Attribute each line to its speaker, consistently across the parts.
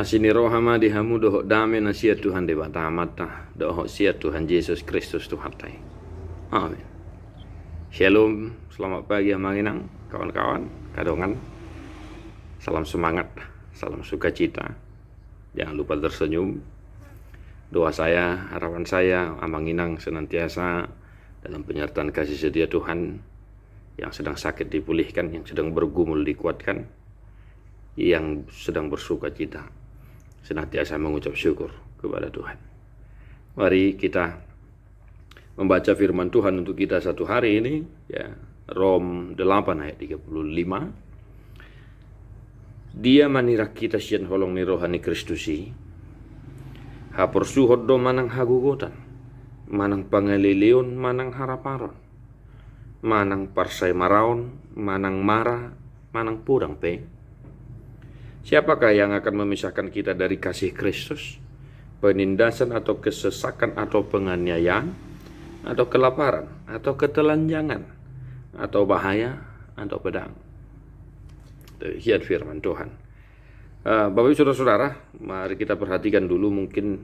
Speaker 1: Asini rohama dihamu dohok dame na sia Tuhan dewa tamata dohok sia Tuhan Yesus Kristus Tuhan tai. Amin. Shalom, selamat pagi amanginang kawan-kawan, kadongan. Salam semangat, salam sukacita. Jangan lupa tersenyum. Doa saya, harapan saya, amanginang senantiasa dalam penyertaan kasih setia Tuhan. Yang sedang sakit dipulihkan, yang sedang bergumul dikuatkan, yang sedang bersukacita senantiasa mengucap syukur kepada Tuhan. Mari kita membaca firman Tuhan untuk kita satu hari ini, ya. Rom 8 ayat 35. Dia manirak kita sian holong ni rohani Kristusi. Hapor suhod do manang hagugotan, manang pangalilion, manang haraparon, manang parsay maraon, manang mara, manang purang pe. Siapakah yang akan memisahkan kita dari kasih Kristus? Penindasan atau kesesakan atau penganiayaan, atau kelaparan, atau ketelanjangan, atau bahaya, atau pedang. Demikian firman Tuhan. Bapak Ibu Saudara-saudara, mari kita perhatikan dulu mungkin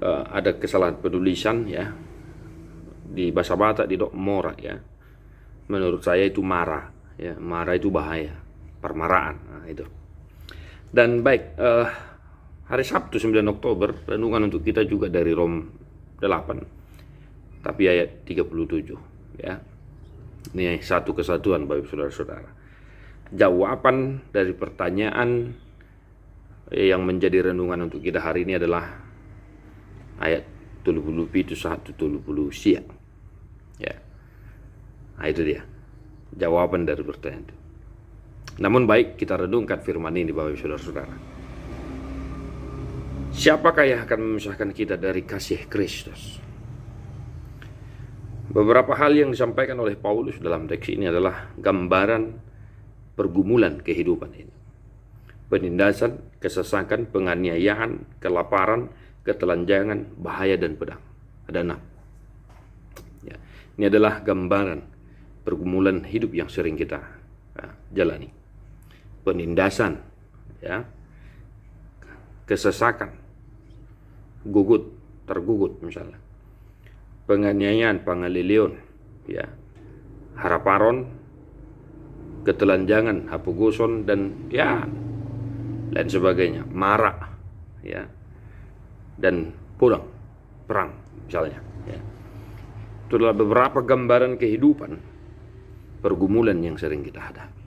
Speaker 1: ada kesalahan penulisan ya di bahasa Batak di dok mora ya. Menurut saya itu marah ya, marah itu bahaya. Permaraan, nah itu. Dan baik, hari Sabtu 9 Oktober renungan untuk kita juga dari Rom 8 tapi ayat 37 ya. Ini satu kesatuan Bapak Saudara-saudara. Jawaban dari pertanyaan yang menjadi renungan untuk kita hari ini adalah ayat 30 itu 130 siang. Ya. Nah, itu dia. Jawaban dari pertanyaan itu. Namun baik kita renungkan firman ini Bapak Ibu Saudara-saudara. Siapakah yang akan memisahkan kita dari kasih Kristus? Beberapa hal yang disampaikan oleh Paulus dalam teks ini adalah gambaran pergumulan kehidupan ini. Penindasan, kesesakan, penganiayaan, kelaparan, ketelanjangan, bahaya dan pedang. Ada 6. Ya, ini adalah gambaran pergumulan hidup yang sering kita jalani. Penindasan, ya, kesesakan, tergugut misalnya, penganiayaan, pangalilion, ya, haraparon, ketelanjangan, hapugoson dan ya lain sebagainya, marah, ya, dan perang misalnya. Ya. Itu adalah beberapa gambaran kehidupan pergumulan yang sering kita hadapi.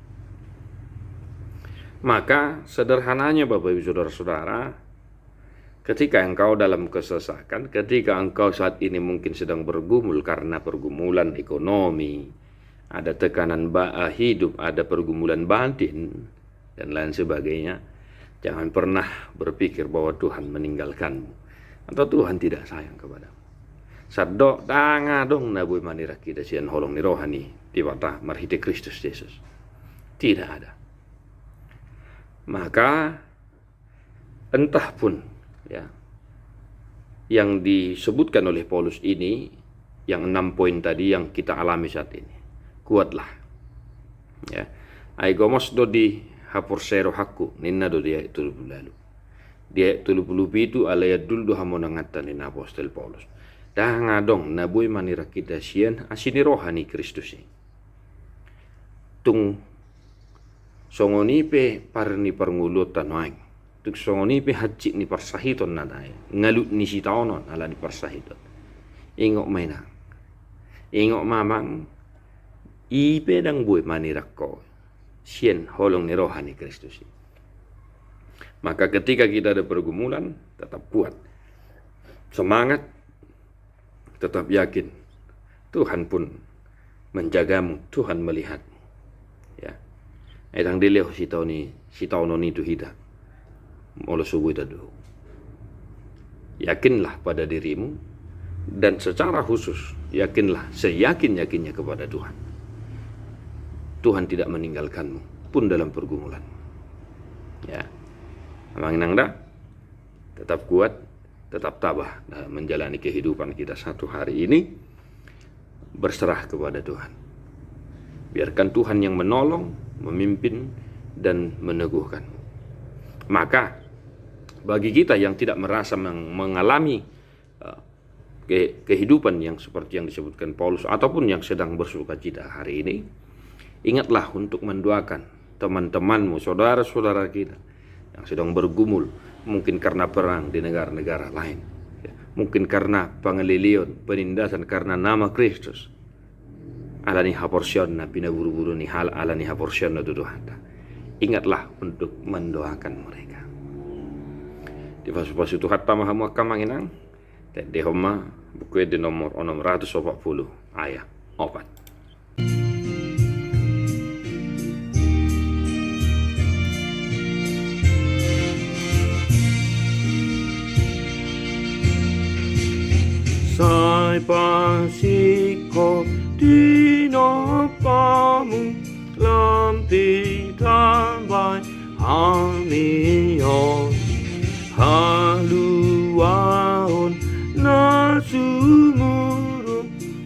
Speaker 1: Maka sederhananya Bapak Ibu Saudara-saudara, ketika engkau dalam kesesakan, ketika engkau saat ini mungkin sedang bergumul karena pergumulan ekonomi, ada tekanan hidup, ada pergumulan batin, dan lain sebagainya, jangan pernah berpikir bahwa Tuhan meninggalkanmu atau Tuhan tidak sayang kepadamu. Sadok tanga dong nabuy manira kita sian holong ni rohani di watah marhite Kristus Yesus. Tidak ada. Maka entah pun ya yang disebutkan oleh Paulus ini, yang 6 poin tadi yang kita alami saat ini, kuatlah ya. Aigomos do di haporsero hakku ninna do dia itu lalu dia itu itu alaya dulu hamonangatan ni apostol Paulus dah ngadong nabuy manira kita sian asini rohani Kristus tung songonipe parni parngulutan waing tuk songonipe haji ni parsahiton nadai ngalut ni sitaonon ala ni parsahiton ingok mainang ingok mamang ipe dang buy manirak ko sien holong ni rohani Kristus. Maka ketika kita ada pergumulan, tetap kuat, semangat, tetap yakin Tuhan pun menjagamu, Tuhan melihatmu. Ya, edang dileh sitau noni tu hida, molo subuh tadu. Yakinlah pada dirimu dan secara khusus yakinlah seyakin-yakinnya kepada Tuhan. Tuhan tidak meninggalkanmu pun dalam pergumulan. Ya, amanginang dah, tetap kuat, tetap tabah dalam menjalani kehidupan kita satu hari ini, berserah kepada Tuhan. Biarkan Tuhan yang menolong, memimpin, dan meneguhkanmu. Maka bagi kita yang tidak merasa mengalami kehidupan yang seperti yang disebutkan Paulus ataupun yang sedang bersukacita hari ini, ingatlah untuk mendoakan teman-temanmu, saudara-saudara kita yang sedang bergumul, mungkin karena perang di negara-negara lain, mungkin karena pengelilion, penindasan karena nama Kristus. Ala ni haporsion na pinaburu-buru ni hal ala ni haporsion na tuduhanta. Ingatlah untuk mendoakan mereka. Di pasu-pasu tu hatta mahamu kamanginang, di homa buku di nomor 640 ayat 4. Sai pasiko dinopamu lampi tambai hamion haluaon nasumurum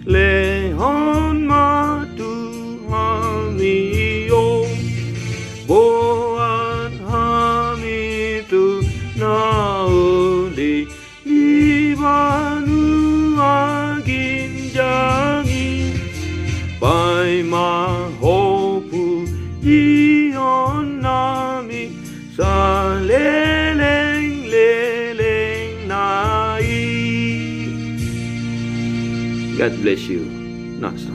Speaker 1: lehon matu hamion boan hamitu nauli libanu aginjangi pai mahopu ion nami saleleng leleng nai. God bless you. Nasa.